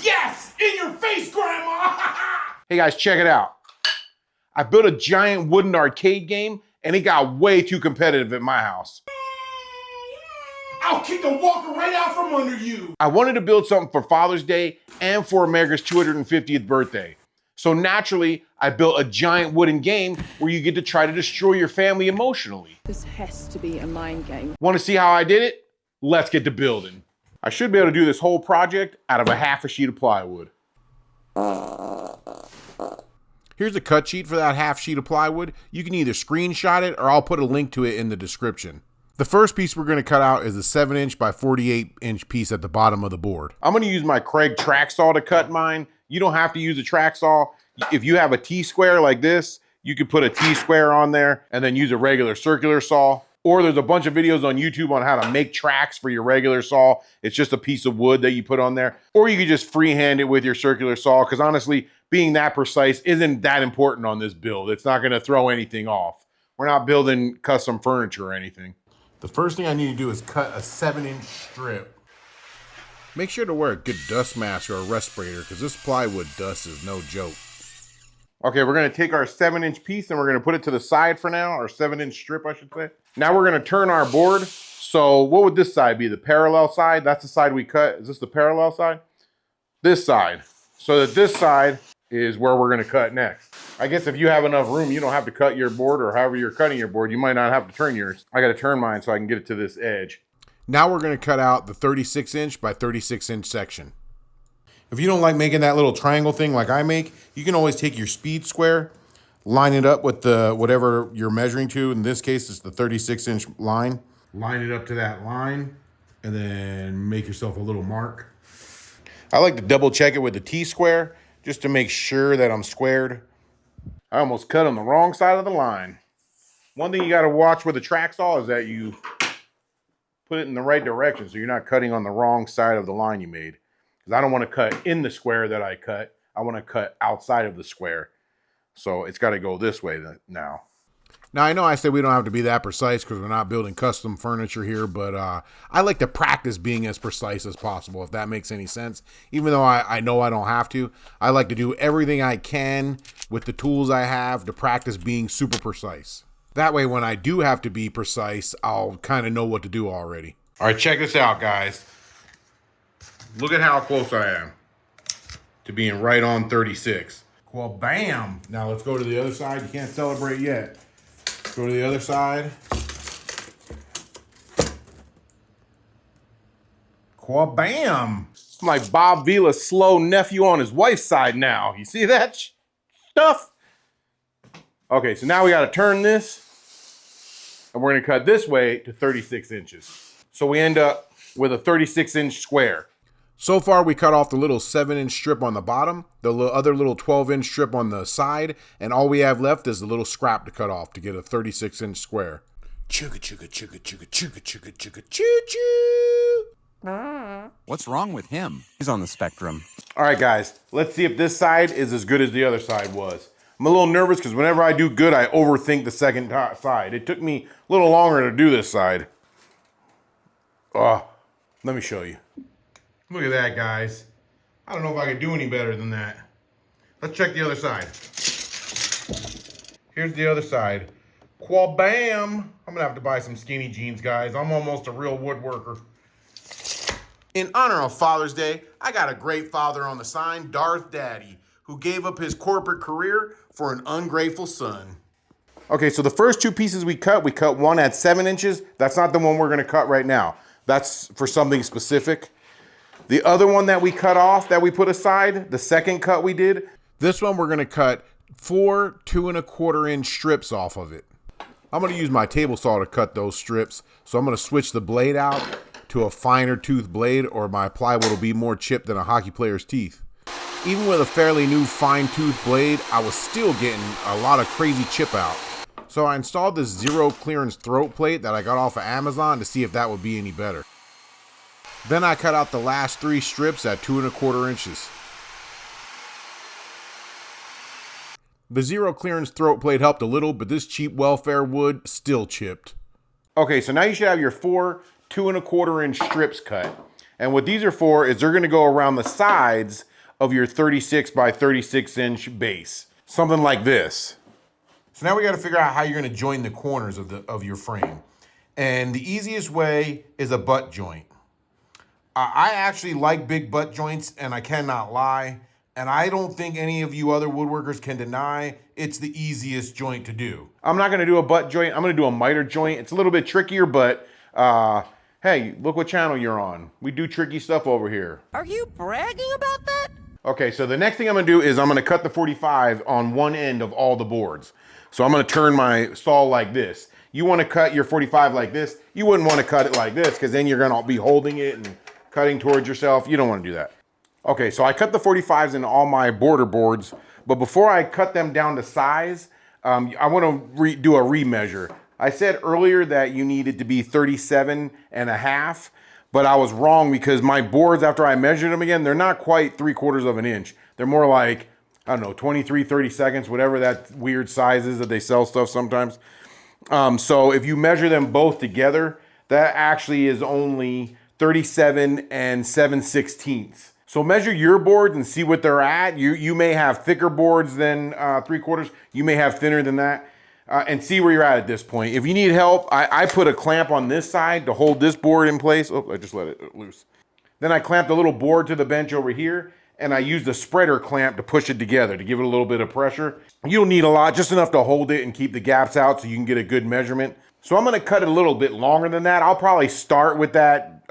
Yes! In your face, Grandma! Hey guys, check it out. I built a giant wooden arcade game and it got way too competitive at my house. I'll kick the walker right out from under you! I wanted to build something for Father's Day and for America's 250th birthday. So naturally, I built a giant wooden game where you get to try to destroy your family emotionally. This has to be a mind game. Want to see how I did it? Let's get to building. I should be able to do this whole project out of a half a sheet of plywood. Here's a cut sheet for that half sheet of plywood. You can either screenshot it or I'll put a link to it in the description. The first piece we're going to cut out is a 7-inch by 48-inch piece at the bottom of the board. I'm going to use my Kreg track saw to cut mine. You don't have to use a track saw. If you have a T-square like this, you could put a T-square on there and then use a regular circular saw. Or there's a bunch of videos on YouTube on how to make tracks for your regular saw. It's just a piece of wood that you put on there. Or you could just freehand it with your circular saw, because honestly, being that precise isn't that important on this build. It's not going to throw anything off. We're not building custom furniture or anything. The first thing I need to do is cut a 7-inch strip. Make sure to wear a good dust mask or a respirator, because this plywood dust is no joke. Okay, we're going to take our 7-inch piece and we're going to put it to the side for now, or 7-inch strip, I should say. Now we're going to turn our board. So what would this side be? The parallel side? That's the side we cut. Is this the parallel side? This side. So that this side is where we're going to cut next. I guess if you have enough room, you don't have to cut your board, or however you're cutting your board, you might not have to turn yours. I got to turn mine so I can get it to this edge. Now we're going to cut out the 36-inch by 36-inch section. If you don't like making that little triangle thing like I make, you can always take your speed square, line it up with the whatever you're measuring to. In this case, it's the 36-inch line. Line it up to that line and then make yourself a little mark. I like to double check it with the T-square just to make sure that I'm squared. I almost cut on the wrong side of the line. One thing you got to watch with a track saw is that you put it in the right direction so you're not cutting on the wrong side of the line you made. Because I don't want to cut in the square that I cut. I want to cut outside of the square. So it's got to go this way now. Now, I know I said we don't have to be that precise because we're not building custom furniture here, but I like to practice being as precise as possible, if that makes any sense. Even though I know I don't have to, I like to do everything I can with the tools I have to practice being super precise. That way, when I do have to be precise, I'll kind of know what to do already. All right, check this out, guys. Look at how close I am to being right on 36. Well, bam! Now let's go to the other side. You can't celebrate yet. Go to the other side. Bam! It's like Bob Vila's slow nephew on his wife's side now. You see that stuff? Okay, so now we got to turn this, and we're going to cut this way to 36 inches. So we end up with a 36-inch square. So far, we cut off the little 7-inch strip on the bottom, the other little 12-inch strip on the side, and all we have left is a little scrap to cut off to get a 36-inch square. Chugga, chugga, chugga, chugga, chugga, chugga, chugga, choo-choo! What's wrong with him? He's on the spectrum. All right, guys, let's see if this side is as good as the other side was. I'm a little nervous because whenever I do good, I overthink the second side. It took me a little longer to do this side. Oh, let me show you. Look at that, guys. I don't know if I could do any better than that. Let's check the other side. Here's the other side. Bam! I'm gonna have to buy some skinny jeans, guys. I'm almost a real woodworker. In honor of Father's Day, I got a great father on the sign, Darth Daddy, who gave up his corporate career for an ungrateful son. Okay, so the first two pieces we cut one at 7 inches. That's not the one we're gonna cut right now. That's for something specific. The other one that we cut off, that we put aside, the second cut we did, this one we're gonna cut 4 2¼ inch strips off of it. I'm gonna use my table saw to cut those strips, so I'm gonna switch the blade out to a finer tooth blade, or my plywood will be more chipped than a hockey player's teeth. Even with a fairly new fine tooth blade, I was still getting a lot of crazy chip out. So I installed this zero clearance throat plate that I got off of Amazon to see if that would be any better. Then I cut out the last 3 strips at 2¼ inches. The zero clearance throat plate helped a little, but this cheap welfare wood still chipped. Okay, so now you should have your 4 2¼ inch strips cut. And what these are for is they're gonna go around the sides of your 36 by 36 inch base. Something like this. So now we got to figure out how you're going to join the corners of your frame. And the easiest way is a butt joint. I actually like big butt joints, and I cannot lie. And I don't think any of you other woodworkers can deny it's the easiest joint to do. I'm not going to do a butt joint. I'm going to do a miter joint. It's a little bit trickier, but hey, look what channel you're on. We do tricky stuff over here. Are you bragging about that? Okay, so the next thing I'm gonna do is I'm gonna cut the 45 on one end of all the boards. So I'm gonna turn my saw like this. You wanna cut your 45 like this. You wouldn't wanna cut it like this because then you're gonna be holding it and cutting towards yourself. You don't wanna do that. Okay, so I cut the 45s in all my border boards, but before I cut them down to size, I wanna do a remeasure. I said earlier that you needed to be 37 and a half, but I was wrong because my boards, after I measured them again, they're not quite 3/4 of an inch. They're more like, I don't know, 23, 30 seconds, whatever that weird size is that they sell stuff sometimes. So if you measure them both together, that actually is only 37 and 7/16. So measure your boards and see what they're at. You may have thicker boards than 3/4. You may have thinner than that. And see where you're at this point. If you need help, I put a clamp on this side to hold this board in place. Oh, I just let it loose. Then I clamped a little board to the bench over here, and I used a spreader clamp to push it together to give it a little bit of pressure. You don't need a lot, just enough to hold it and keep the gaps out so you can get a good measurement. So I'm gonna cut it a little bit longer than that. I'll probably start with that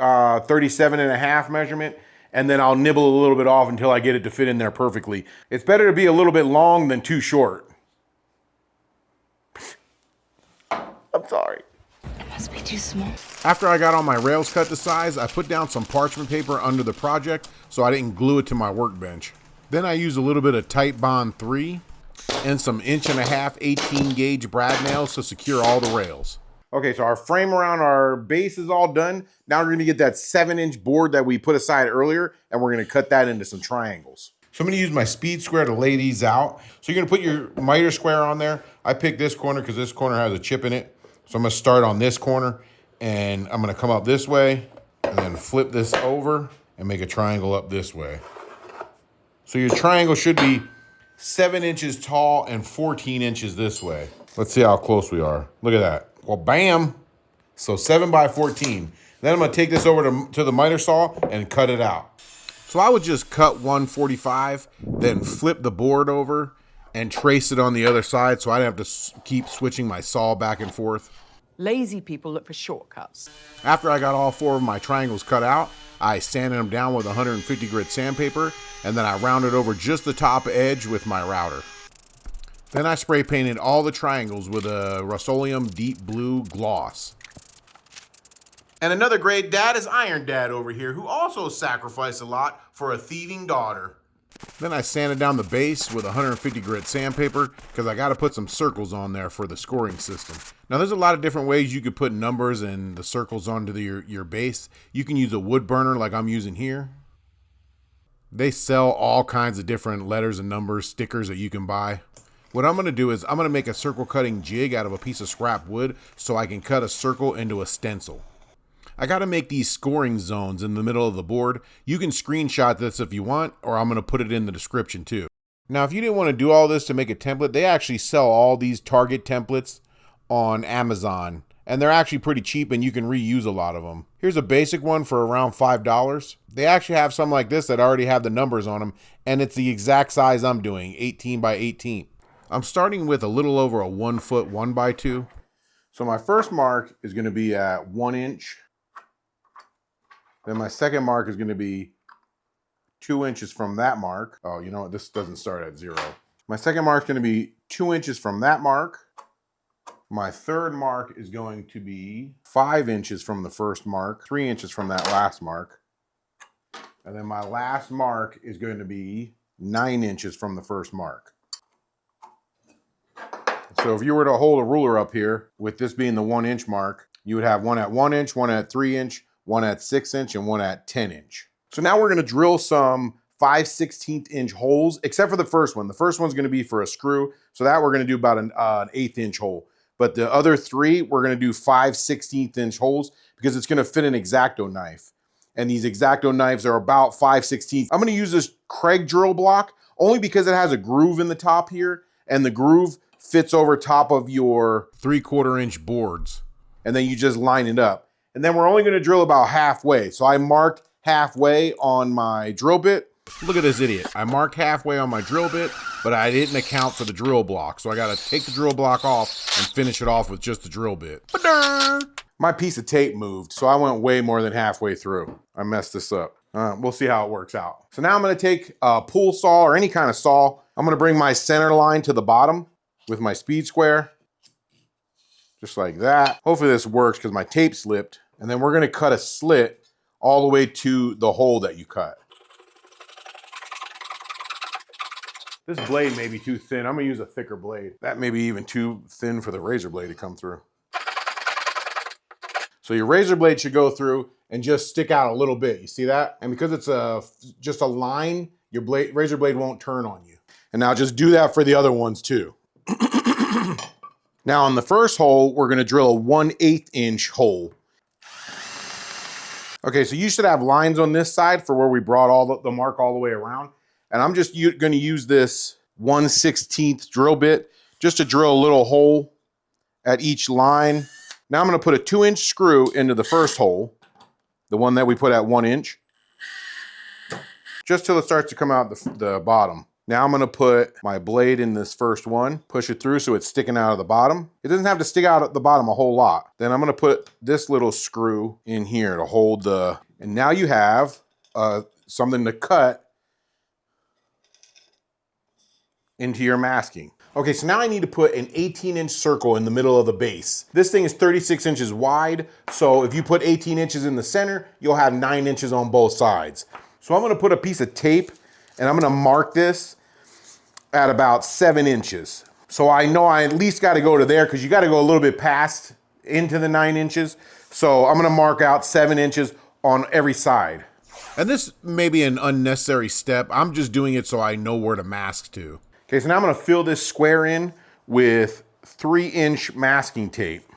37 and a half measurement, and then I'll nibble a little bit off until I get it to fit in there perfectly. It's better to be a little bit long than too short. I'm sorry. It must be too small. After I got all my rails cut to size, I put down some parchment paper under the project so I didn't glue it to my workbench. Then I used a little bit of Tight Bond 3 and some 1.5" 18 gauge brad nails to secure all the rails. Okay, so our frame around our base is all done. Now we're gonna get that 7-inch board that we put aside earlier, and we're gonna cut that into some triangles. So I'm gonna use my speed square to lay these out. So you're gonna put your miter square on there. I picked this corner because this corner has a chip in it. So I'm gonna start on this corner, and I'm gonna come up this way and then flip this over and make a triangle up this way. So your triangle should be 7 inches tall and 14 inches this way. Let's see how close we are. Look at that. Well, bam. So 7 by 14. Then I'm gonna take this over to the miter saw and cut it out. So I would just cut 145, then flip the board over and trace it on the other side so I didn't have to keep switching my saw back and forth. Lazy people look for shortcuts. After I got all 4 of my triangles cut out, I sanded them down with 150 grit sandpaper, and then I rounded over just the top edge with my router. Then I spray painted all the triangles with a Rust-Oleum deep blue gloss. And another great dad is Iron Dad over here, who also sacrificed a lot for a thieving daughter. Then I sanded down the base with 150 grit sandpaper because I got to put some circles on there for the scoring system. Now there's a lot of different ways you could put numbers and the circles onto your base. You can use a wood burner like I'm using here. They sell all kinds of different letters and numbers, stickers that you can buy. What I'm going to do is I'm going to make a circle cutting jig out of a piece of scrap wood so I can cut a circle into a stencil. I got to make these scoring zones in the middle of the board. You can screenshot this if you want, or I'm going to put it in the description too. Now, if you didn't want to do all this to make a template, they actually sell all these target templates on Amazon, and they're actually pretty cheap and you can reuse a lot of them. Here's a basic one for around $5. They actually have some like this that already have the numbers on them, and it's the exact size I'm doing, 18 by 18. I'm starting with a little over a 1 foot 1x2. So my first mark is going to be at 1 inch. Then my second mark is going to be 2 inches from that mark. Oh, you know what? This doesn't start at 0. My second mark is going to be 2 inches from that mark. My third mark is going to be 5 inches from the first mark, 3 inches from that last mark. And then my last mark is going to be 9 inches from the first mark. So if you were to hold a ruler up here, with this being the 1 inch mark, you would have one at 1 inch, one at 3 inch, one at 6 inch, and one at 10 inch. So now we're gonna drill some 5/16 inch holes, except for the first one. The first one's gonna be for a screw. So that we're gonna do about an 1/8 inch hole. But the other 3, we're gonna do 5/16 inch holes because it's gonna fit an X-Acto knife. And these X-Acto knives are about 5/16. I'm gonna use this Craig drill block only because it has a groove in the top here, and the groove fits over top of your 3/4 inch boards. And then you just line it up. And then we're only gonna drill about halfway. So I marked halfway on my drill bit. Look at this idiot. I marked halfway on my drill bit, but I didn't account for the drill block. So I gotta take the drill block off and finish it off with just the drill bit. My piece of tape moved, so I went way more than halfway through. I messed this up. We'll see how it works out. So now I'm gonna take a pool saw or any kind of saw. I'm gonna bring my center line to the bottom with my speed square. Just like that. Hopefully this works because my tape slipped. And then we're gonna cut a slit all the way to the hole that you cut. This blade may be too thin. I'm gonna use a thicker blade. That may be even too thin for the razor blade to come through. So your razor blade should go through and just stick out a little bit. You see that? And because it's just a line, your razor blade won't turn on you. And now just do that for the other ones too. Now on the first hole, we're gonna drill a 1/8 inch hole. Okay, so you should have lines on this side for where we brought all the mark all the way around. And I'm just gonna use this 1/16 drill bit just to drill a little hole at each line. Now I'm gonna put a 2-inch screw into the first hole, the one that we put at 1 inch, just till it starts to come out the bottom. Now I'm gonna put my blade in this first one, push it through so it's sticking out of the bottom. It doesn't have to stick out at the bottom a whole lot. Then I'm gonna put this little screw in here to hold and now you have something to cut into your masking. Okay, so now I need to put an 18-inch circle in the middle of the base. This thing is 36 inches wide, so if you put 18 inches in the center, you'll have 9 inches on both sides. So I'm gonna put a piece of tape and I'm gonna mark this at about 7 inches. So I know I at least gotta go to there because you gotta go a little bit past into the 9 inches. So I'm gonna mark out 7 inches on every side. And this may be an unnecessary step. I'm just doing it so I know where to mask to. Okay, so now I'm gonna fill this square in with 3-inch masking tape.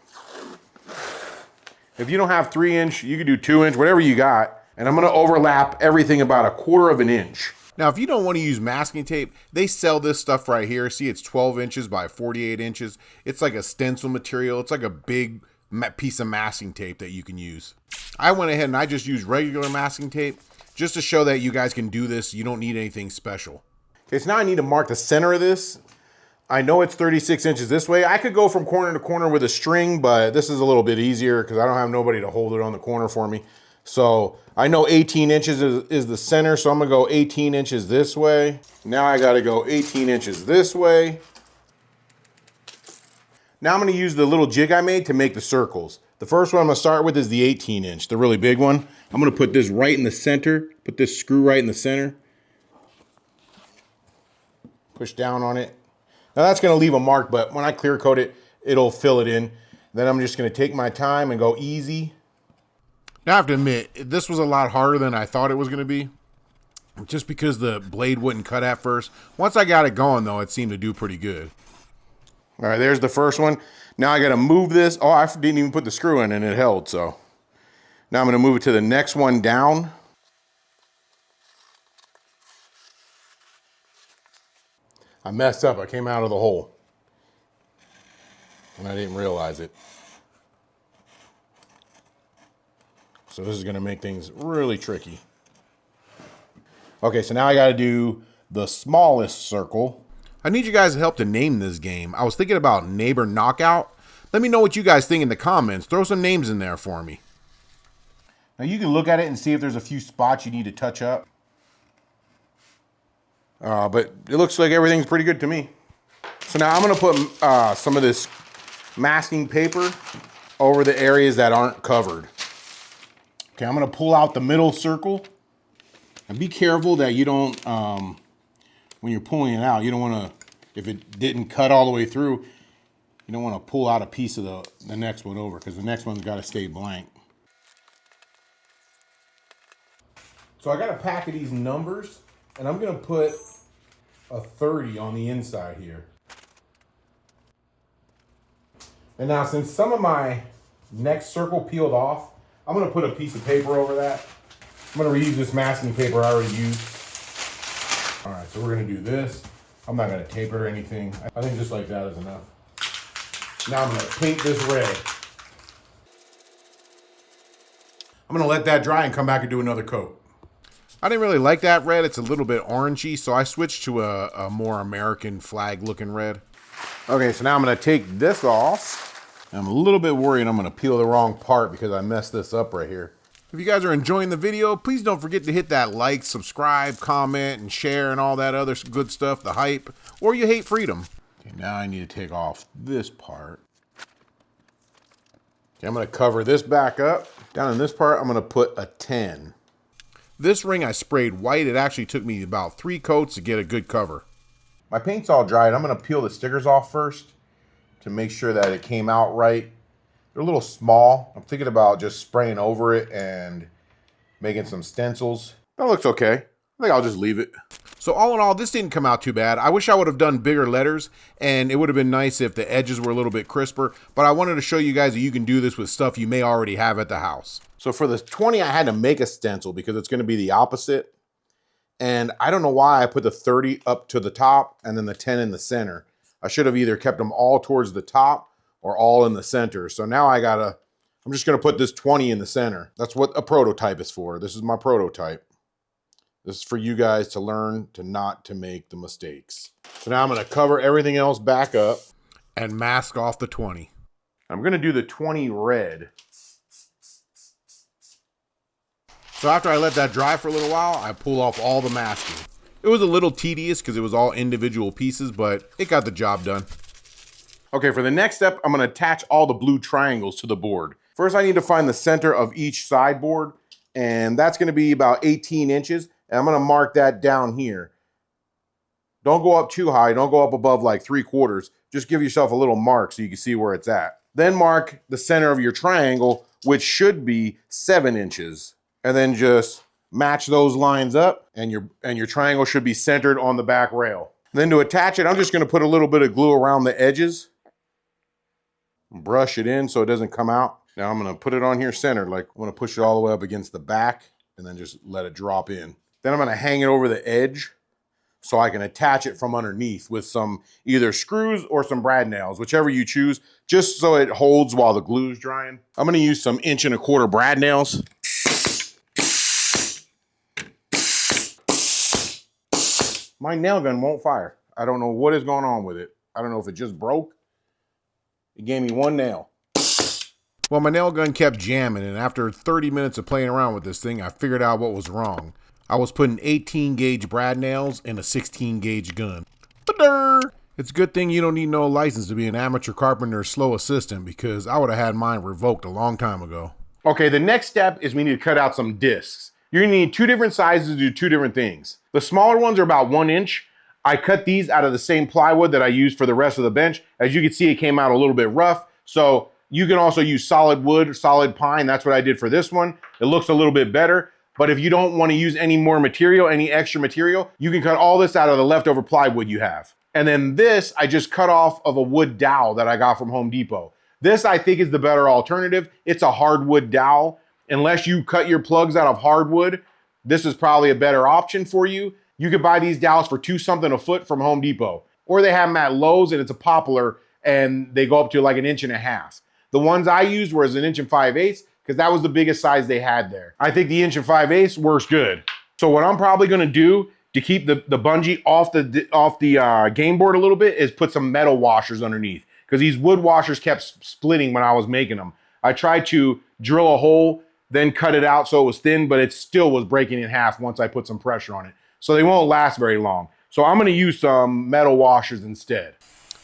If you don't have 3-inch, you can do 2-inch, whatever you got. And I'm gonna overlap everything about 1/4 inch. Now, if you don't wanna use masking tape, they sell this stuff right here. See, it's 12 inches by 48 inches. It's like a stencil material. It's like a big piece of masking tape that you can use. I went ahead and I just used regular masking tape just to show that you guys can do this. You don't need anything special. Okay, so now I need to mark the center of this. I know it's 36 inches this way. I could go from corner to corner with a string, but this is a little bit easier because I don't have nobody to hold it on the corner for me. So I know 18 inches is the center, so I'm gonna go 18 inches this way. Now I gotta go 18 inches this way. Now I'm gonna use the little jig I made to make the circles. The first one I'm gonna start with is the 18 inch, the really big one. I'm gonna put this right in the center, put this screw right in the center. Push down on it. Now that's gonna leave a mark, but when I clear coat it, it'll fill it in. Then I'm just gonna take my time and go easy. Now I have to admit, this was a lot harder than I thought it was gonna be. Just because the blade wouldn't cut at first. Once I got it going though, it seemed to do pretty good. All right, there's the first one. Now I gotta move this. Oh, I didn't even put the screw in and it held, so. Now I'm gonna move it to the next one down. I messed up, I came out of the hole. And I didn't realize it. So this is gonna make things really tricky. Okay, so now I gotta do the smallest circle. I need you guys' help to name this game. I was thinking about Neighbor Knockout. Let me know what you guys think in the comments. Throw some names in there for me. Now you can look at it and see if there's a few spots you need to touch up. But it looks like everything's pretty good to me. So now I'm gonna put some of this masking paper over the areas that aren't covered. Okay, I'm gonna pull out the middle circle. And be careful that you don't, when you're pulling it out, you don't wanna, if it didn't cut all the way through, you don't wanna pull out a piece of the next one over because the next one's gotta stay blank. So I got a pack of these numbers and I'm gonna put a 30 on the inside here. And now since some of my next circle peeled off, I'm gonna put a piece of paper over that I'm going to reuse this masking paper I already used. All right, so we're going to do this. I'm not going to tape it or anything. I think just like that is enough. Now I'm going to paint this red. I'm going to let that dry and come back and do another coat. I didn't really like that red. It's a little bit orangey, so I switched to a more American flag looking red. Okay, so now I'm going to take this off. I'm a little bit worried I'm going to peel the wrong part because I messed this up right here. If you guys are enjoying the video, please don't forget to hit that like, subscribe, comment, and share and all that other good stuff, the hype, or you hate freedom. Okay, now I need to take off this part. Okay, I'm going to cover this back up. Down in this part, I'm going to put a 10. This ring I sprayed white. It actually took me about 3 coats to get a good cover. My paint's all dried. I'm going to peel the stickers off first to make sure that it came out right. They're a little small. I'm thinking about just spraying over it and making some stencils. That looks okay. I think I'll just leave it. So all in all, this didn't come out too bad. I wish I would have done bigger letters, and it would have been nice if the edges were a little bit crisper, but I wanted to show you guys that you can do this with stuff you may already have at the house. So for the 20, I had to make a stencil because it's going to be the opposite. And I don't know why I put the 30 up to the top and then the 10 in the center. I should have either kept them all towards the top or all in the center. So now I'm just going to put this 20 in the center. That's what a prototype is for. This is my prototype. This is for you guys to learn not to make the mistakes. So now I'm going to cover everything else back up and mask off the 20. I'm going to do the 20 red. So after I let that dry for a little while, I pulled off all the masking. It was a little tedious because it was all individual pieces, but it got the job done. Okay, for the next step, I'm going to attach all the blue triangles to the board. First, I need to find the center of each sideboard, and that's going to be about 18 inches. And I'm going to mark that down here. Don't go up too high. Don't go up above like 3/4. Just give yourself a little mark so you can see where it's at. Then mark the center of your triangle, which should be 7 inches. And then just match those lines up, and your triangle should be centered on the back rail. Then to attach it, I'm just going to put a little bit of glue around the edges. Brush it in so it doesn't come out. Now I'm going to put it on here centered. Like I'm going to push it all the way up against the back and then just let it drop in. Then I'm going to hang it over the edge so I can attach it from underneath with some either screws or some brad nails, whichever you choose, just so it holds while the glue's drying. I'm going to use some 1¼ inch brad nails. My nail gun won't fire. I don't know what is going on with it. I don't know if it just broke. It gave me 1 nail. Well, my nail gun kept jamming, and after 30 minutes of playing around with this thing, I figured out what was wrong. I was putting 18 gauge brad nails in a 16 gauge gun. Ba-dur! It's a good thing you don't need no license to be an amateur carpenter or slow assistant, because I would have had mine revoked a long time ago. Okay, the next step is we need to cut out some discs. You're gonna need 2 different sizes to do 2 different things. The smaller ones are about 1 inch. I cut these out of the same plywood that I used for the rest of the bench. As you can see, it came out a little bit rough. So you can also use solid wood, solid pine. That's what I did for this one. It looks a little bit better. But if you don't want to use any more material, any extra material, you can cut all this out of the leftover plywood you have. And then this, I just cut off of a wood dowel that I got from Home Depot. This, I think, is the better alternative. It's a hardwood dowel. Unless you cut your plugs out of hardwood, this is probably a better option for you. You could buy these dowels for $2 something a foot from Home Depot. Or they have them at Lowe's, and it's a poplar, and they go up to like 1.5 inches. The ones I used was 1 5/8 inches, because that was the biggest size they had there. I think the 1 5/8 inches works good. So what I'm probably gonna do to keep the bungee off the game board a little bit is put some metal washers underneath, because these wood washers kept splitting when I was making them. I tried to drill a hole, then cut it out so it was thin, but it still was breaking in half once I put some pressure on it. So they won't last very long. So I'm gonna use some metal washers instead.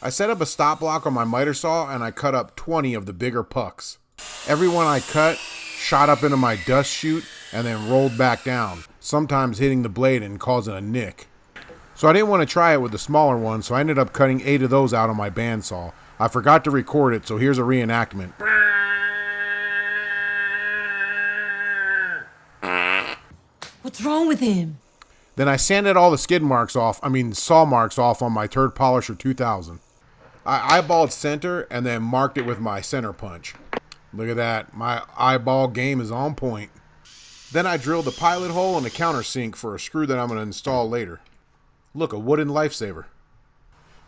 I set up a stop block on my miter saw and I cut up 20 of the bigger pucks. Every one I cut shot up into my dust chute and then rolled back down, sometimes hitting the blade and causing a nick. So I didn't want to try it with the smaller one, so I ended up cutting 8 of those out on my bandsaw. I forgot to record it, so here's a reenactment. What's wrong with him? Then I sanded all the saw marks off on my Turd Polisher 2000. I eyeballed center and then marked it with my center punch. Look at that. My eyeball game is on point. Then I drilled the pilot hole and a countersink for a screw that I'm going to install later. Look, a wooden lifesaver.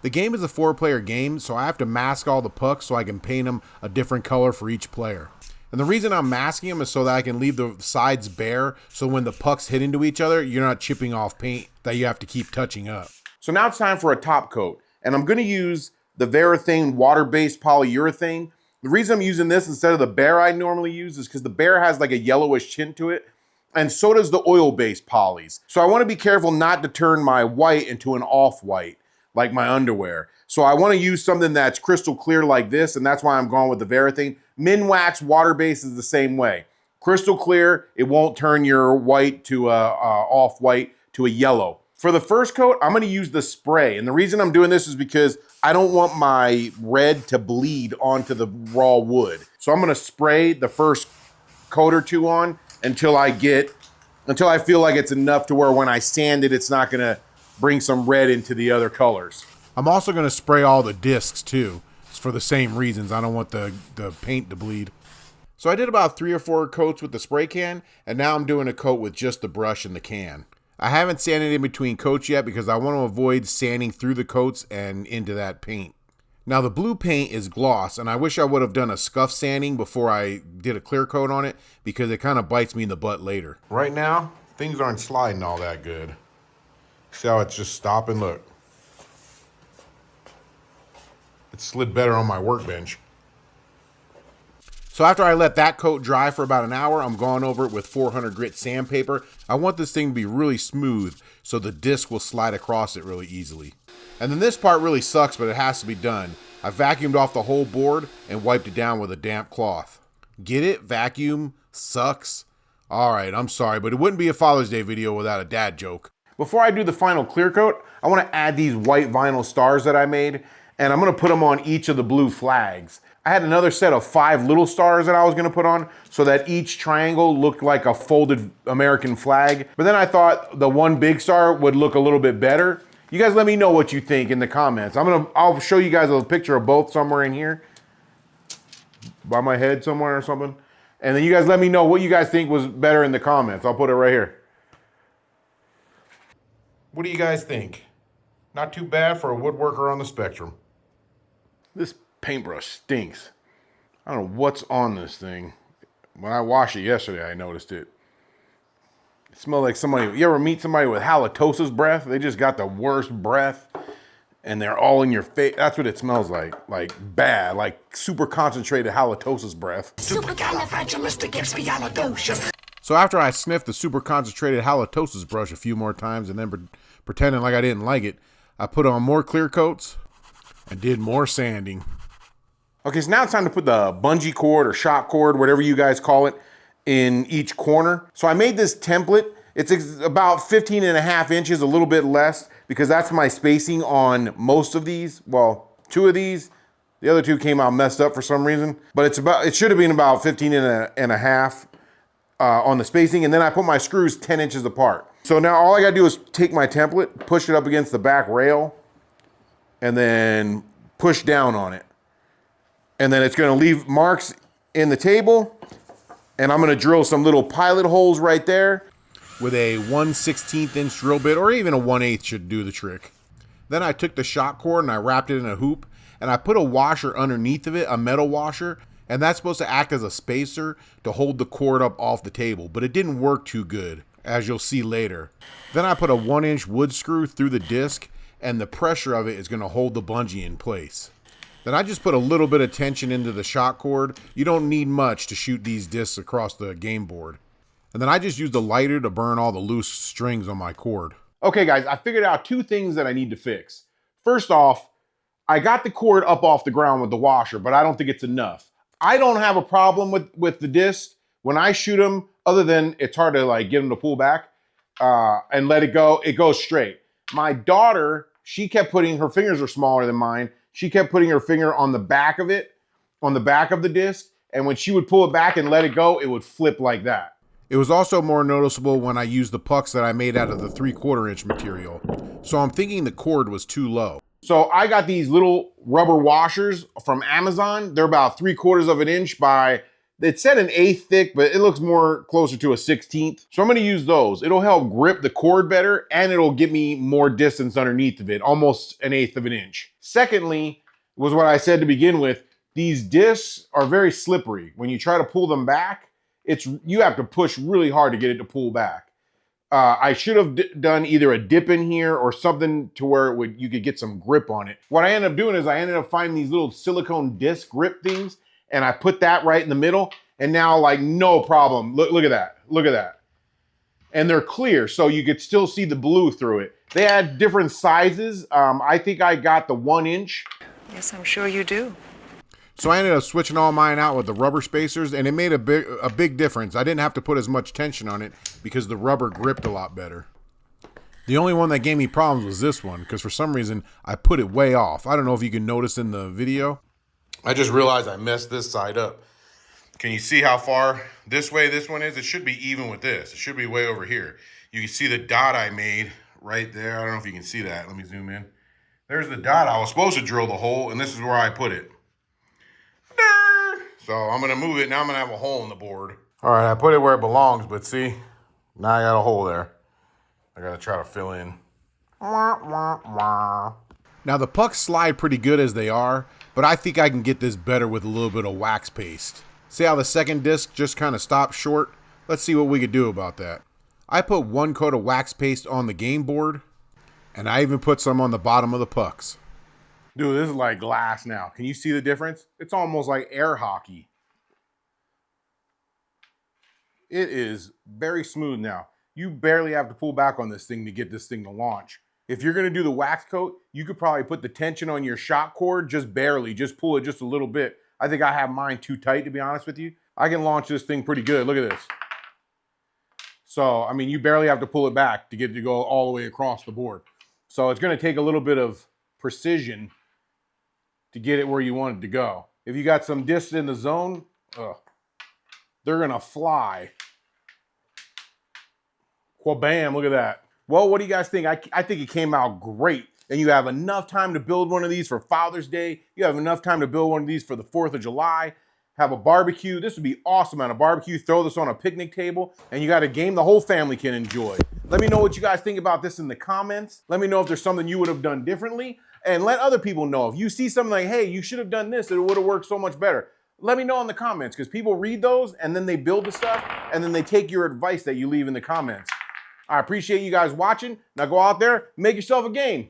The game is a 4-player game, so I have to mask all the pucks so I can paint them a different color for each player. And the reason I'm masking them is so that I can leave the sides bare, so when the pucks hit into each other, you're not chipping off paint that you have to keep touching up. So now it's time for a top coat, and I'm going to use the Varathane water-based polyurethane. The reason I'm using this instead of the Bear I normally use is because the Bear has like a yellowish tint to it, and so does the oil-based polys. So I want to be careful not to turn my white into an off-white, like my underwear. So I want to use something that's crystal clear like this, and that's why I'm going with the Varathane. Minwax water-based is the same way. Crystal clear, it won't turn your white to off-white to a yellow. For the first coat, I'm gonna use the spray. And the reason I'm doing this is because I don't want my red to bleed onto the raw wood. So I'm gonna spray the first coat or two on until I feel like it's enough to where when I sand it, it's not gonna bring some red into the other colors. I'm also gonna spray all the discs too. It's for the same reasons. I don't want the paint to bleed. So I did about 3 or 4 coats with the spray can, and now I'm doing a coat with just the brush and the can. I haven't sanded in between coats yet because I want to avoid sanding through the coats and into that paint. Now the blue paint is gloss, and I wish I would have done a scuff sanding before I did a clear coat on it because it kind of bites me in the butt later. Right now, things aren't sliding all that good. See how it's just stopping? Look. It slid better on my workbench. So after I let that coat dry for about an hour, I'm going over it with 400 grit sandpaper. I want this thing to be really smooth so the disc will slide across it really easily. And then this part really sucks, but it has to be done. I vacuumed off the whole board and wiped it down with a damp cloth. Get it? Vacuum? Sucks? Alright, I'm sorry, but it wouldn't be a Father's Day video without a dad joke. Before I do the final clear coat, I want to add these white vinyl stars that I made, and I'm going to put them on each of the blue flags. I had another set of 5 little stars that I was gonna put on so that each triangle looked like a folded American flag. But then I thought the one big star would look a little bit better. You guys let me know what you think in the comments. I'll show you guys a picture of both somewhere in here. By my head somewhere or something. And then you guys let me know what you guys think was better in the comments. I'll put it right here. What do you guys think? Not too bad for a woodworker on the spectrum. This paintbrush stinks. I don't know what's on this thing. When I washed it yesterday, I noticed it. It smelled like somebody, you ever meet somebody with halitosis breath? They just got the worst breath and they're all in your face. That's what it smells like bad, like super concentrated halitosis breath. Supercalifragilisticexpialidocious. So after I sniffed the super concentrated halitosis brush a few more times and then pretending like I didn't like it, I put on more clear coats and did more sanding. Okay, so now it's time to put the bungee cord or shock cord, whatever you guys call it, in each corner. So I made this template. It's about 15.5 inches, a little bit less, because that's my spacing on most of these. Well, 2 of these. The other 2 came out messed up for some reason. But it should have been about 15.5 on the spacing. And then I put my screws 10 inches apart. So now all I gotta do is take my template, push it up against the back rail, and then push down on it. And then it's gonna leave marks in the table, and I'm gonna drill some little pilot holes right there with a 1/16 inch drill bit, or even a 1/8 should do the trick. Then I took the shock cord and I wrapped it in a hoop, and I put a washer underneath of it, a metal washer, and that's supposed to act as a spacer to hold the cord up off the table, but it didn't work too good, as you'll see later. Then I put a 1-inch wood screw through the disc, and the pressure of it is gonna hold the bungee in place. Then I just put a little bit of tension into the shock cord. You don't need much to shoot these discs across the game board. And then I just used a lighter to burn all the loose strings on my cord. Okay guys, I figured out 2 things that I need to fix. First off, I got the cord up off the ground with the washer, but I don't think it's enough. I don't have a problem with the disc. When I shoot them, other than it's hard to like get them to pull back and let it goes straight. My daughter, she kept putting, her fingers are smaller than mine, she kept putting her finger on the back of it, on the back of the disc, and when she would pull it back and let it go, it would flip like that. It was also more noticeable when I used the pucks that I made out of the 3/4 inch material. So I'm thinking the cord was too low. So I got these little rubber washers from Amazon. They're about 3/4 of an inch by It said an 1/8 thick, but it looks more closer to a 1/16. So I'm gonna use those. It'll help grip the cord better, and it'll give me more distance underneath of it, almost an 1/8 of an inch. Secondly, was what I said to begin with, these discs are very slippery. When you try to pull them back, you have to push really hard to get it to pull back. I should have done either a dip in here or something to where you could get some grip on it. What I ended up doing is I ended up finding these little silicone disc grip things, and I put that right in the middle, and now like no problem. Look at that, look at that. And they're clear, so you could still see the blue through it. They had different sizes. I think I got the 1 inch. Yes, I'm sure you do. So I ended up switching all mine out with the rubber spacers, and it made a big difference. I didn't have to put as much tension on it because the rubber gripped a lot better. The only one that gave me problems was this one, because for some reason I put it way off. I don't know if you can notice in the video. I just realized I messed this side up. Can you see how far this way this one is? It should be even with this. It should be way over here. You can see the dot I made right there. I don't know if you can see that. Let me zoom in. There's the dot. I was supposed to drill the hole, and this is where I put it. So I'm going to move it. Now I'm going to have a hole in the board. All right, I put it where it belongs, but see, now I got a hole there. I got to try to fill in. Now the pucks slide pretty good as they are, but I think I can get this better with a little bit of wax paste. See how the second disc just kind of stopped short? Let's see what we could do about that. I put 1 coat of wax paste on the game board, and I even put some on the bottom of the pucks. Dude, this is like glass now. Can you see the difference? It's almost like air hockey. It is very smooth now. You barely have to pull back on this thing to get this thing to launch. If you're gonna do the wax coat, you could probably put the tension on your shock cord just barely, just pull it just a little bit. I think I have mine too tight, to be honest with you. I can launch this thing pretty good. Look at this. So, I mean, you barely have to pull it back to get it to go all the way across the board. So it's gonna take a little bit of precision to get it where you want it to go. If you got some discs in the zone, they're gonna fly. Well, bam, look at that. Well, what do you guys think? I think it came out great. And you have enough time to build one of these for Father's Day. You have enough time to build one of these for the 4th of July. Have a barbecue. This would be awesome on a barbecue. Throw this on a picnic table, and you got a game the whole family can enjoy. Let me know what you guys think about this in the comments. Let me know if there's something you would have done differently. And let other people know. If you see something like, hey, you should have done this, it would have worked so much better. Let me know in the comments, because people read those, and then they build the stuff, and then they take your advice that you leave in the comments. I appreciate you guys watching. Now go out there, make yourself a game.